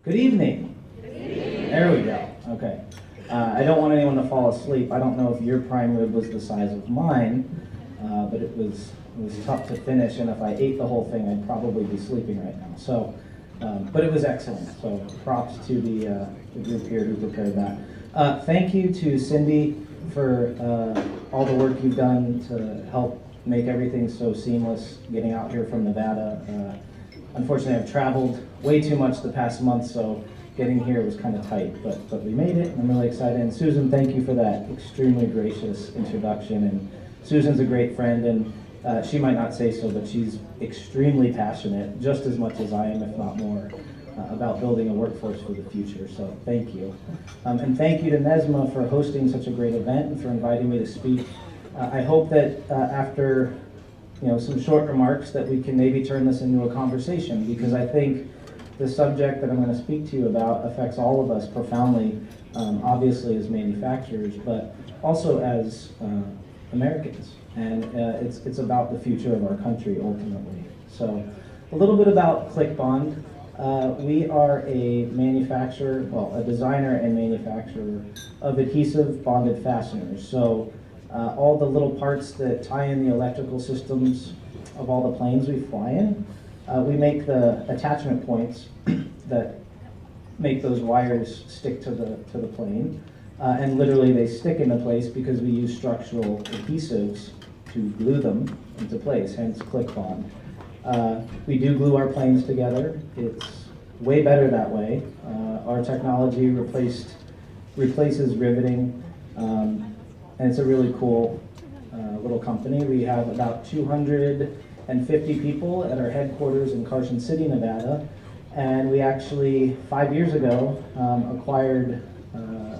Good evening. There we go. Okay. I don't want anyone to fall asleep. I don't know if your prime rib was the size of mine, but it was tough to finish, and if I ate the whole thing, I'd probably be sleeping right now. So, but it was excellent. So props to the group here who prepared that. Thank you to Cindy for all the work you've done to help make everything so seamless getting out here from Nevada. Unfortunately, I've traveled way too much the past month, so getting here was kind of tight, but we made it. I'm really excited. And Susan, thank you for that extremely gracious introduction. And Susan's a great friend, and she might not say so, but she's extremely passionate, just as much as I am, if not more, about building a workforce for the future. So thank you. And thank you to NESMA for hosting such a great event and for inviting me to speak. I hope that after some short remarks that we can maybe turn this into a conversation, because I think the subject that I'm going to speak to you about affects all of us profoundly, obviously as manufacturers, but also as Americans. And it's about the future of our country ultimately. So a little bit about ClickBond. We are a manufacturer, well, a designer and manufacturer of adhesive bonded fasteners. So all the little parts that tie in the electrical systems of all the planes we fly in, we make the attachment points that make those wires stick to the plane, and literally they stick into place because we use structural adhesives to glue them into place, hence ClickBond. We do glue our planes together. It's way better that way. Our technology replaces riveting, and it's a really cool little company. We have about 250 people at our headquarters in Carson City, Nevada, and we actually 5 years ago acquired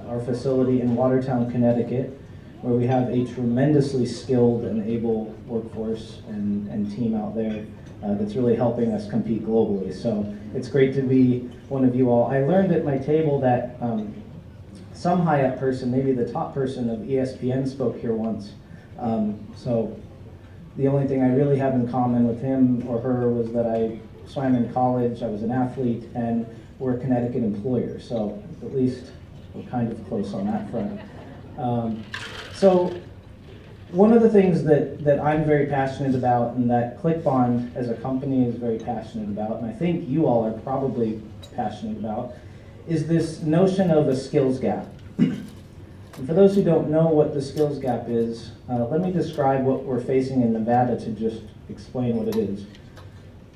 our facility in Watertown, Connecticut, where we have a tremendously skilled and able workforce and team out there that's really helping us compete globally. So it's great to be one of you all. I learned at my table that some high-up person, maybe the top person of ESPN, spoke here once. So the only thing I really have in common with him or her was that I swam in college, I was an athlete, and we're a Connecticut employer. So at least we're kind of close on that front. So one of the things that I'm very passionate about, and that ClickBond as a company is very passionate about, and I think you all are probably passionate about, is this notion of a skills gap. And for those who don't know what the skills gap is, let me describe what we're facing in Nevada to just explain what it is.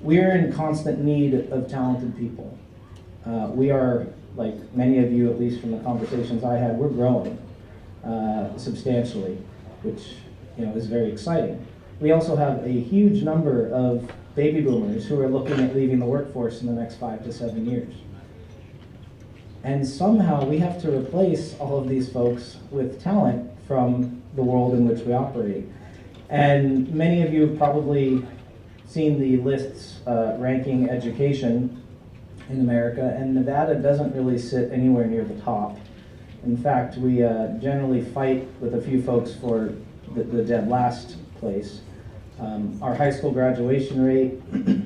We're in constant need of talented people. We are, like many of you, at least from the conversations I had, we're growing substantially, which is very exciting. We also have a huge number of baby boomers who are looking at leaving the workforce in the next 5 to 7 years. And somehow we have to replace all of these folks with talent from the world in which we operate. And many of you have probably seen the lists ranking education in America, and Nevada doesn't really sit anywhere near the top. In fact, we generally fight with a few folks for the dead last place. Our high school graduation rate,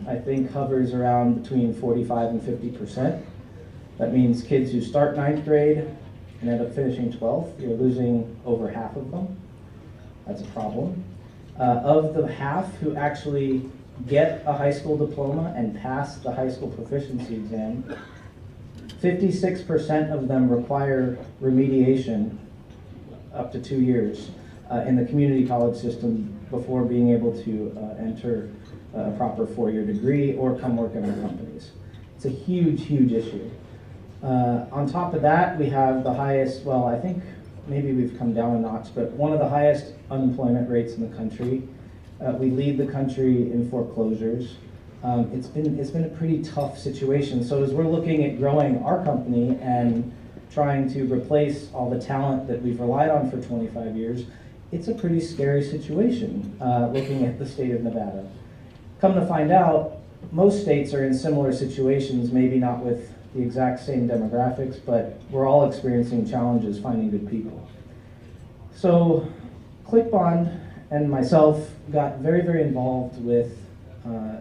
I think, hovers around between 45 and 50%. That means kids who start 9th grade and end up finishing 12th, you're losing over half of them. That's a problem. Of the half who actually get a high school diploma and pass the high school proficiency exam, 56% of them require remediation up to 2 years in the community college system before being able to enter a proper 4-year degree or come work in our companies. It's a huge, huge issue. On top of that, we have the highest, well, I think maybe we've come down a notch, but one of the highest unemployment rates in the country. We lead the country in foreclosures. It's been a pretty tough situation. So as we're looking at growing our company and trying to replace all the talent that we've relied on for 25 years, it's a pretty scary situation looking at the state of Nevada. Come to find out, most states are in similar situations, maybe not with the exact same demographics, but we're all experiencing challenges finding good people. So ClickBond and myself got very, very involved with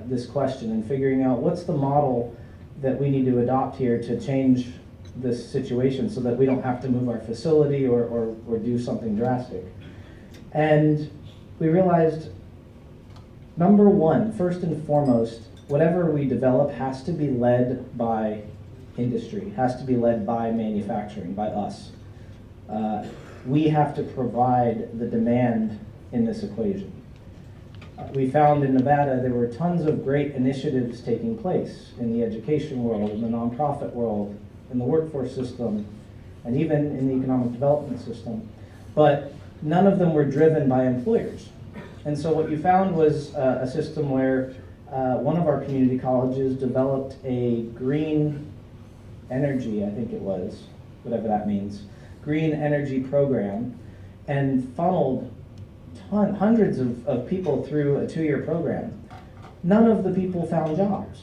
this question and figuring out what's the model that we need to adopt here to change this situation so that we don't have to move our facility or do something drastic. And we realized, number one, first and foremost, whatever we develop has to be led by industry, has to be led by manufacturing, by us. We have to provide the demand in this equation. We found in Nevada there were tons of great initiatives taking place in the education world, in the nonprofit world, in the workforce system, and even in the economic development system. But none of them were driven by employers. And so what you found was a system where one of our community colleges developed a green energy, I think it was, whatever that means, green energy program, and funneled hundreds of people through a 2-year program. None of the people found jobs.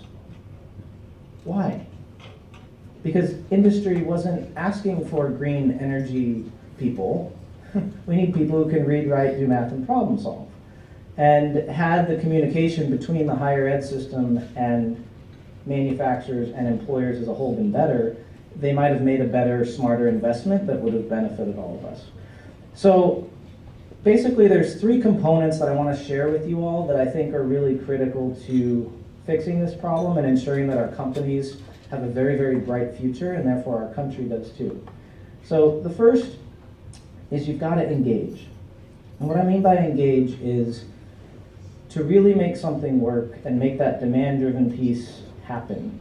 Why? Because industry wasn't asking for green energy people. We need people who can read, write, do math, and problem solve. And had the communication between the higher ed system and manufacturers and employers as a whole been better, they might have made a better, smarter investment that would have benefited all of us. So basically there's 3 components that I want to share with you all that I think are really critical to fixing this problem and ensuring that our companies have a very, very bright future, and therefore our country does too. So the first is you've got to engage. And what I mean by engage is to really make something work and make that demand-driven piece happen.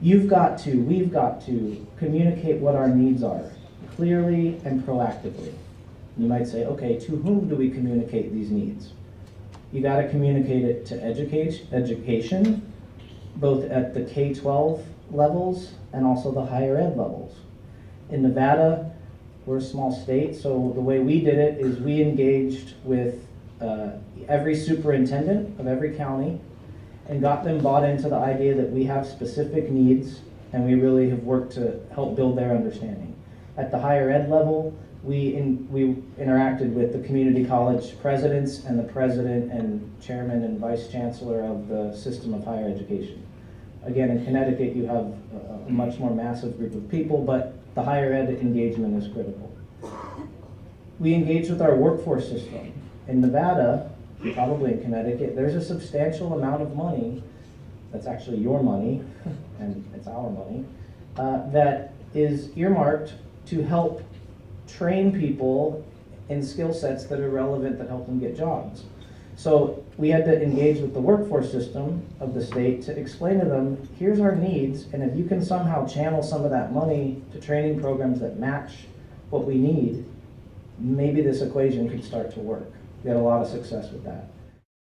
We've got to communicate what our needs are clearly and proactively. You might say, okay, to whom do we communicate these needs? You got to communicate it to education, both at the K-12 levels and also the higher ed levels. In Nevada, we're a small state, so the way we did it is we engaged with every superintendent of every county and got them bought into the idea that we have specific needs, and we really have worked to help build their understanding. At the higher ed level, we interacted with the community college presidents and the president and chairman and vice chancellor of the system of higher education. Again, in Connecticut, you have a much more massive group of people, but the higher ed engagement is critical. We engaged with our workforce system. In Nevada, probably in Connecticut, there's a substantial amount of money, that's actually your money, and it's our money, that is earmarked to help train people in skill sets that are relevant that help them get jobs. So we had to engage with the workforce system of the state to explain to them, here's our needs, and if you can somehow channel some of that money to training programs that match what we need, maybe this equation could start to work. We had a lot of success with that.